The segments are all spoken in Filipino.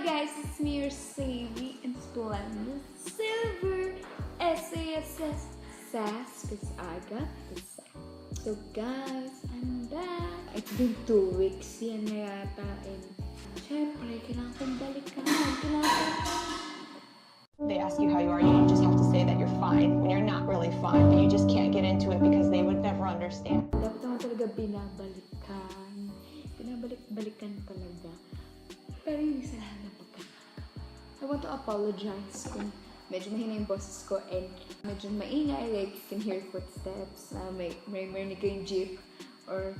guys, it's me, your savvy and splendid silver S.A.S.S. SASS, because I got the SASS. So guys, I'm back. It's been 2 weeks yan na yata. And syempre, kailangan kong balikan. They ask you how you are, you just have to say that you're fine when you're not really fine, but you just can't get into it because they would never understand. Dapat naman talaga binabalikan. Binabalik-balikan talaga. Pero hindi sa lahat ng pagkakataon. I want to apologize kung medyo mahina yung boses ko and medyo maingay, like you can hear footsteps, may marinig kayong jeep or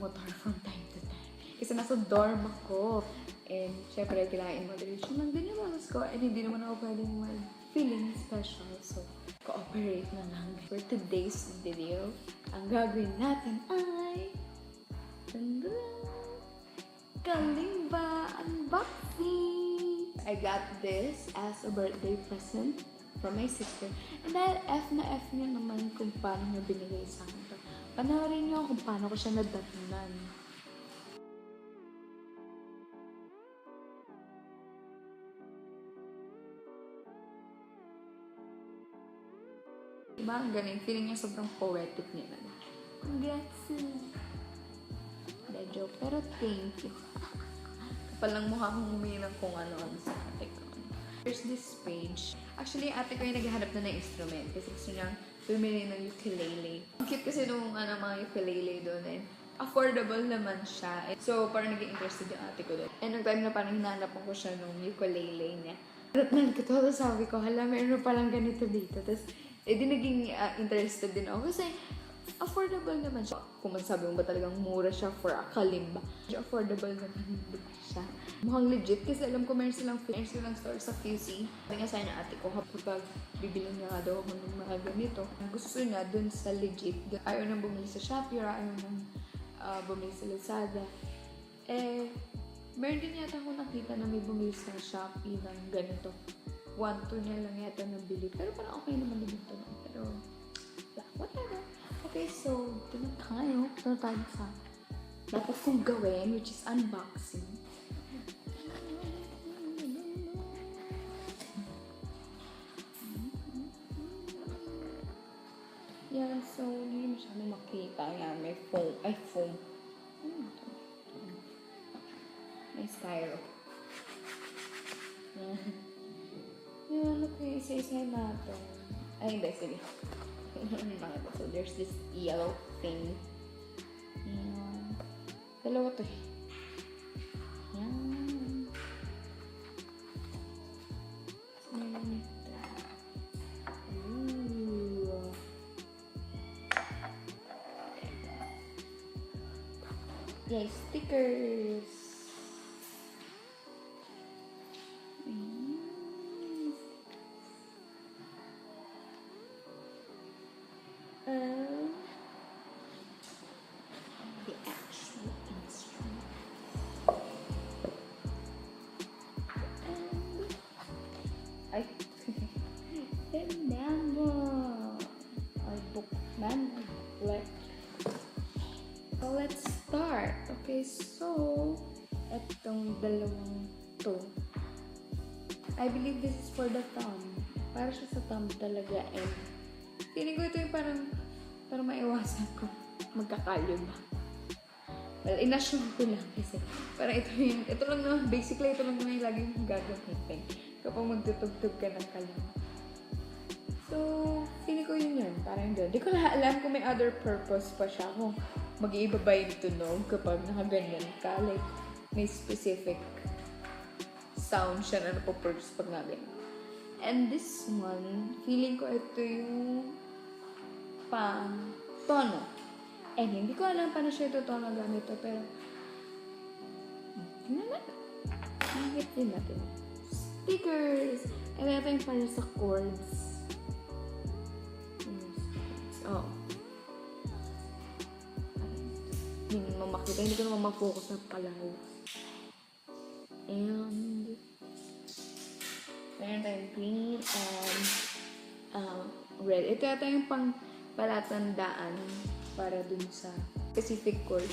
motor from time to time. Kasi nasa dorm ako and syempre kailangan in moderation lang din yung boses ko and hindi naman ako pwedeng mag-feeling special. So, cooperate na lang. For today's video, ang gagawin natin ay Kalimba unboxing! I got this as a birthday present from my sister. And dahil F na F niya naman kung paano niya binigay sa akin to. Panoorin niyo kung paano ko siya nadatnan. Diba? Ang galing. Feeling niya sobrang poetic niya. Congrats! Joke. Pero thank you. Kapal lang mukha kong humingi ng kung ano-ano sa ate ko. There's this page. Actually, ate ko yung naghahanap na ng instrument kasi gusto niyang bumili ng ukulele. Ang cute kasi nung mga ukulele doon and affordable naman siya. So, parang naging interested yung ate ko doon. And nung time na parang hinahanap ko siya nung ukulele niya. Ratnan ko to, sabi ko, hala, meron palang ganito dito. Tapos, di naging interested din ako kasi affordable naman siya. Kung masabi mo ba talagang mura siya for a Kalimba. Affordable naman siya. Mukhang legit kasi alam ko meron silang store sa QC. Sabi nga sa'yo na ate ko kapag bibili niya nga daw ako ng mga ganito. Gusto niya dun sa legit. Ayaw nang bumili sa Shopee or ayaw nang bumili sa Lazada. Meron din yata ako nakita na may bumili sa Shopee ng ganito. 1-2 niya lang yata nabili. Pero parang okay naman din ito. Pero whatever. Okay, so, ito na tayo. Ito na tayo sa dapat kong gawin, which is unboxing. Yeah, so, hindi masyadong makita. Yan, may foam. Ay, foam. May styro. Yan, okay. Isa-isa natin. Ay, hindi. Sige. So there's this yellow thing. Yan. Dalawa to eh. Yan. Ooh. Yay, stickers. The actual instrument. And I remember our bookman. So let's start. Okay, so etong dalawang to. I believe this is for the thumb. Para siya sa thumb talaga and feeling ko ito yung parang maiwasan ko magkakalyo ba. Well, inassume ko lang kasi parang ito lang naman, basically ito lang naman yung laging gagamitin kapag magtutugtog ka ng kalima. So, feeling ko yun. Parang yun. Di ko na alam kung may other purpose pa siya kung mag-iiba ba yung tunog kapag nakaganyan ka. Like, may specific sound siya na napopurpose pag naganyan. And this one, feeling ko ito yung pang tono. And hindi ko alam paano siya ito tono gamit ito, pero tingnan natin. Higit din natin. Stickers! And ito yung para sa chords. Oh. Hindi mo makita. Hindi ko naman ma-focus na palayo. And meron tayong green and red. Ito yung pang palatandaan para dun sa specific chord.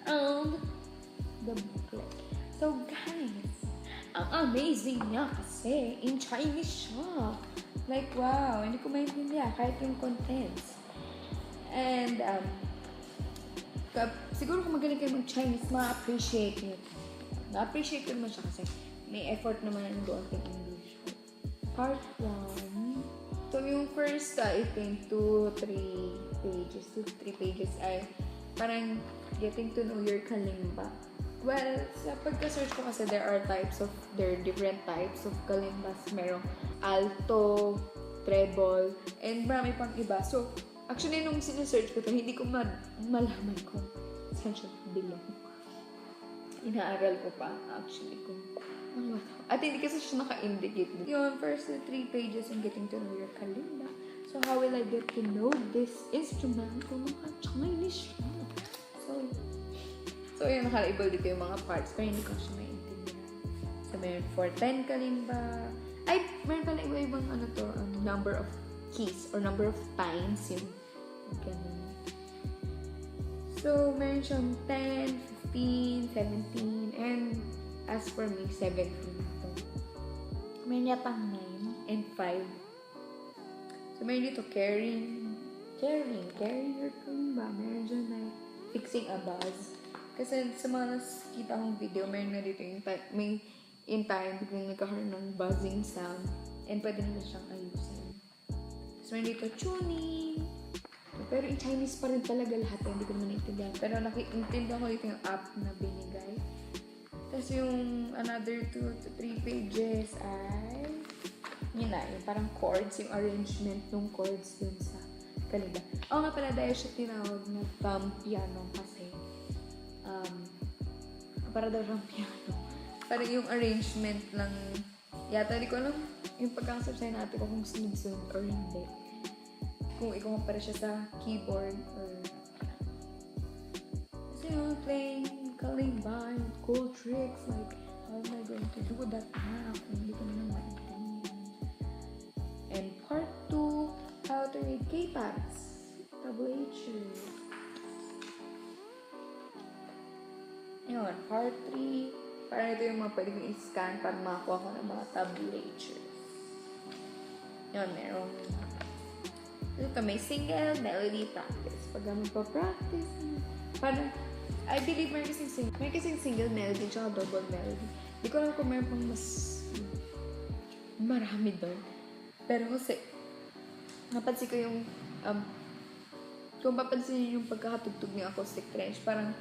And the booklet. So guys, ang amazing niya kasi in Chinese siya. Like wow, hindi ko maintindihan kahit yung contents. And siguro kung magaling kayo mag-Chinese, ma-appreciate nyo. Na-appreciate ko naman siya kasi may effort naman ang doon in English. Part 1. So, yung first, I think, 2-3 pages ay parang getting to know your Kalimba. Well, sa pagka-search ko kasi there are different types of Kalimbas. Merong alto, treble, and marami pang iba. So, actually, nung sinesearch ko to, hindi ko malaman kung saan siya bilong. Inaaral ko pa, actually, kung ano ba ito. At hindi kasi siya naka-indicate. Yun, first 3 pages in getting to know your Kalimba. So, how will I get to know this instrument kung naka-Chinese siya? So yun, nakalabel dito yung mga parts, pero hindi ko siya maintindihan. So, mayroon 410 Kalimba. Ay, mayroon pala iba-ibang number of keys or number of times yung ganun. So, mayroon siyang 10, 15, 17, and as for me, 17. So, mayroon niya pang 9 and 5. So, mayroon dito carrying your Kalimba. Mayroon dyan like fixing a buzz. Kasi sa mga nakikita kong video, mayroon na dito yung may in time biglang nagkakaroon ng buzzing sound and pwede naman siyang ayusin. So, mayroon dito tuning. Pero in Chinese pa rin talaga lahat. Hindi ko naman naintindihan. Pero nakiintindihan ko dito yung app na binigay. Tapos yung another 2-3 pages ay yun na, yung parang chords, yung arrangement ng chords dun sa Kalimba. Oo nga pala, dahil siya tinawag na thumb piano kasi para daw siyang piano. Parang yung arrangement lang, yata di ko alam yung pagkakasabsay natin ko kung sunod-sunod or hindi. Kung ikumpara siya sa keyboard or kasi yung playing Kalimba and cool tricks like how am I going to do that na kung hindi ko naman maintindihan. And part 2, how to read keypads, tablature. Yun, part 3, parang ito yung mga pwede kong i-scan para makakuha ko ng mga tablatures. Yun, merong ito, may single melody practice. Pag magpa-practice, parang, I believe may kasing single melody tsaka double melody. Di ko alam kung meron pang mas marami doon. Pero kasi, napansin ko yung, kung papansin niyo yung pagkakatugtog ng acoustic trench, parang,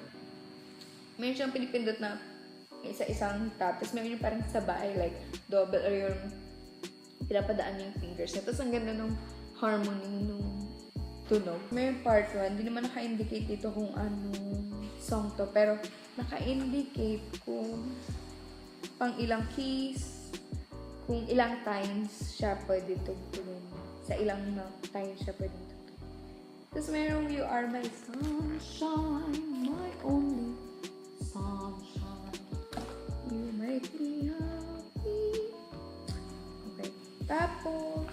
mayroon siyang pinipindot na isa-isang tap. Tapos mayroon yung parang sabay, like double or yung pinapadaan niya yung fingers niya. Tapos ang ganda nung harmony nung tunog. Mayroon part 1, hindi naman naka-indicate dito kung anong song to. Pero naka-indicate kung pang ilang keys, kung ilang times siya pwede tugtugin. Sa ilang times siya pwede tugtugin. Tapos mayroong You Are My Sunshine, My Only Sunshine, You Make Me Happy. Okay. Tapos,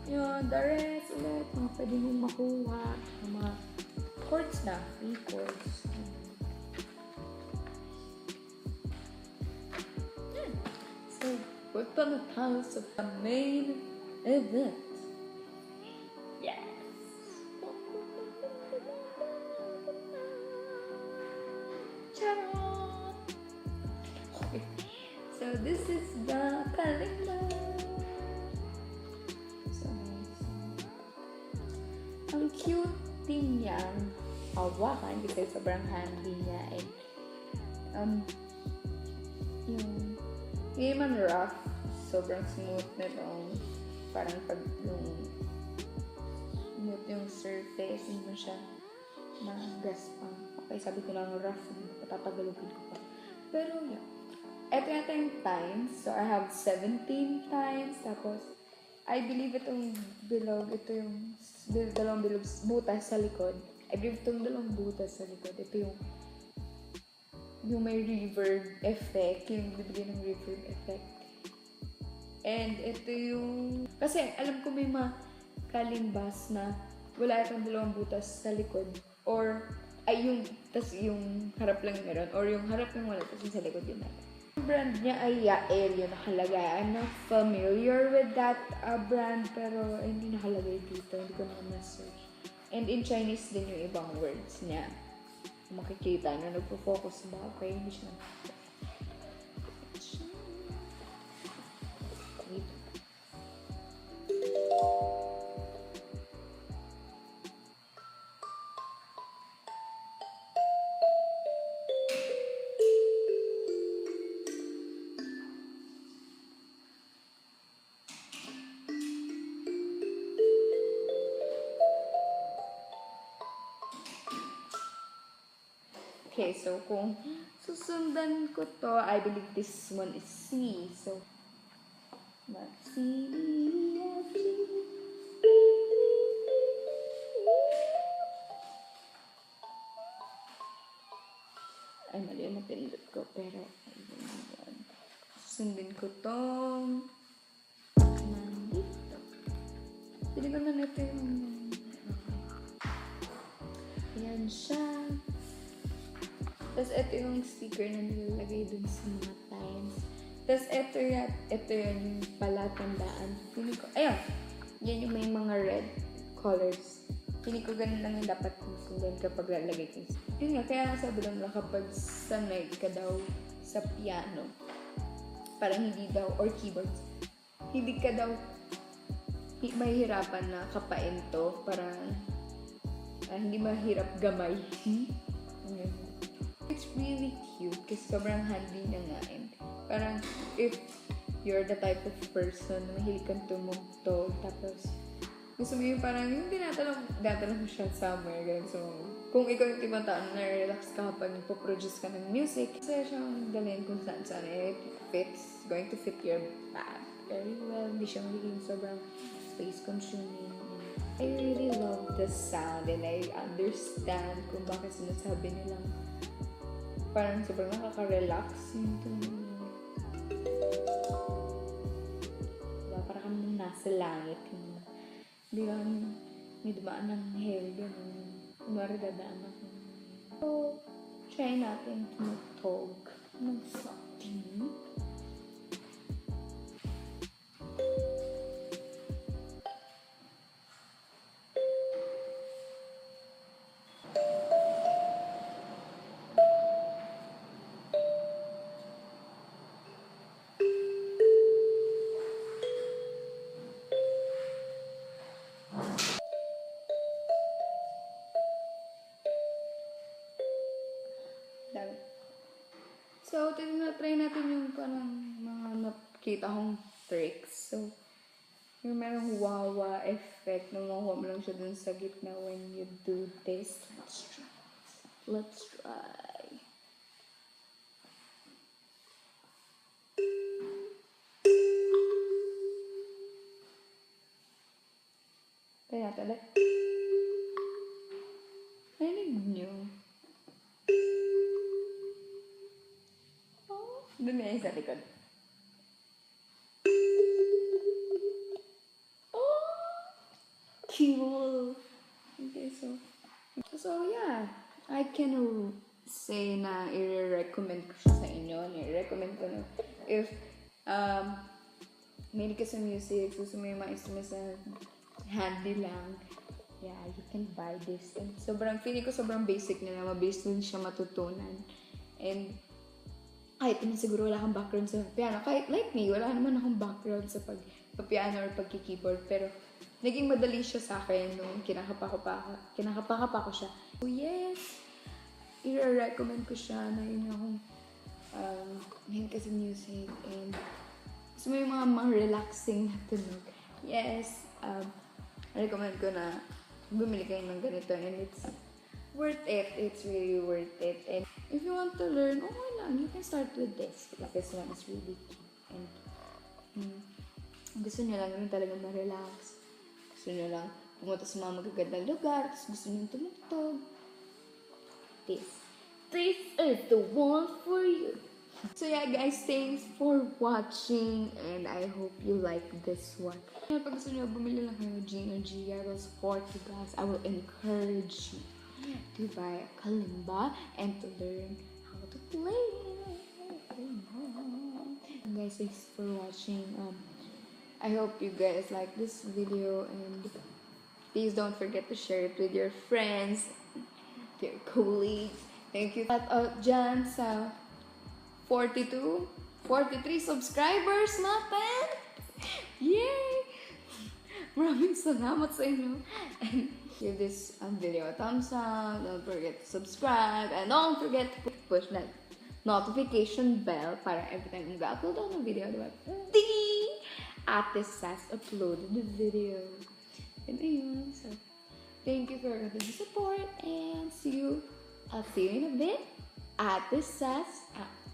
yun, the rest ulit, mga pwede mong makuha, mga chords na, 3 chords. So, punta na tayo sa main event. Yes! Charot! Okay. So, this is the Kalimba. So, ang cute din niyang hawakan kasi sobrang handy niya and yung man rough, sobrang smooth na itong parang pag yung smooth yung surface, hindi mo siya magaspang. Okay, sabi ko lang rough, patatagalugin ko pa. Pero yeah, eto yata yung times. So I have 17 times, tapos I believe itong bilog, ito yung dalawang bilog butas sa likod. I believe itong dalawang butas sa likod. Ito yung may reverb effect, yung bibigyan ng reverb effect. And ito yung, kasi alam ko may mga kalimbas na wala itong dalawang butas sa likod or ay yung harap lang meron, or yung harap yung wala, tas yung sa likod yun meron. Yung brand niya ay Yael, yun nakalagay. I'm not familiar with that brand, pero hindi nakalagay dito, hindi ko na ma-search. And in Chinese din yung ibang words niya. Kung makikita nyo, nagpo-focus ba? Okay, hindi siya okay, so kung susundan ko to, I believe this one is C. So, C, D, F, G. Ay, mali yung napindot ko, pero susundin ko tong nandito. Pili ko na ito yung ayan siya. Tapos, ito yung sticker na nilalagay dun sa mga times. Tapos, ito yan yung palatandaan. Pili ko, ayun! Yan yung may mga red colors. Pili ko ganun lang yung dapat kong sundan kapag lalagay ko. Yun nga, kaya nga sabi lang kapag sanay ka daw sa piano, parang hindi daw, or keyboards, hindi ka daw mahihirapan na kapain to. Parang, hindi mahirap gamay. It's really cute kasi sobrang handy na nga. And parang if you're the type of person na mahilig kang tumugtog, tapos gusto mo yung parang yung tinatanong mo siya somewhere, ganun. So, kung ikaw yung tipong tao na relax ka kapag nagpo-produce ka ng music, kasi siyang dalhin kung saan it going to fit your bag very well. Hindi siya magiging sobrang space consuming. I really love the sound and I understand kung bakit sinasabi nilang parang sobrang nakaka-relax yung diba, parang kami nasa langit. Hindi lang may dumaan ng hell, gano'n. Kumari dadaan ako. So, try natin tumutog ng something. So, try natin yung parang mga nakita kong tricks. So, yung merong wawa effect na makuha mo lang siya dun sa gitna when you do this. Let's try. Try natin ulit. Narinig nyo? Doon na yung sa likod. Oh! Cool! Okay, so yeah. I can say na i-recommend ko siya sa inyo. I-recommend ko na if mahilig ka sa music, gusto mo yung mga instruments na handy lang, yeah, you can buy this. And feeling ko sobrang basic nila. Mabilis din siya matutunan. And kahit naman siguro wala kang background sa piano. Kahit like me, wala naman akong background sa pag-piano or pag-keyboard. Pero naging madali siya sa akin nung kinakapa ko siya. So yes, i-recommend ko siya na yun akong mahilig kasi music and gusto mo yung mga relaxing na tunog. Yes, recommend ko na bumili kayo ng ganito and it's worth it. It's really worth it. And if you want to learn, okay lang, you can start with this. Because this one is really cute. And gusto nyo lang rin talaga ma-relax. Gusto nyo lang pumunta sa mga magagandang lugar. Tapos gusto nyo tumugtog. This is the one for you. So yeah guys, thanks for watching and I hope you like this one. Pag gusto nyo bumili lang kayo G or G, I will support you guys. I will encourage you. to buy a Kalimba and to learn how to play Kalimba. And guys, thanks for watching. I hope you guys like this video, and please don't forget to share it with your friends, your colleagues. Thank you. Shout out dyan sa 42, 43 subscribers natin! Yay! Maraming salamat sa inyo. And give this video a thumbs up. Don't forget to subscribe. And don't forget to push that notification bell para every time you upload on a video, diba? Ding! Ate S.A.S uploaded the video. And ayun. So, thank you for the support. And see you. I'll see you in a bit. Ate S.A.S out.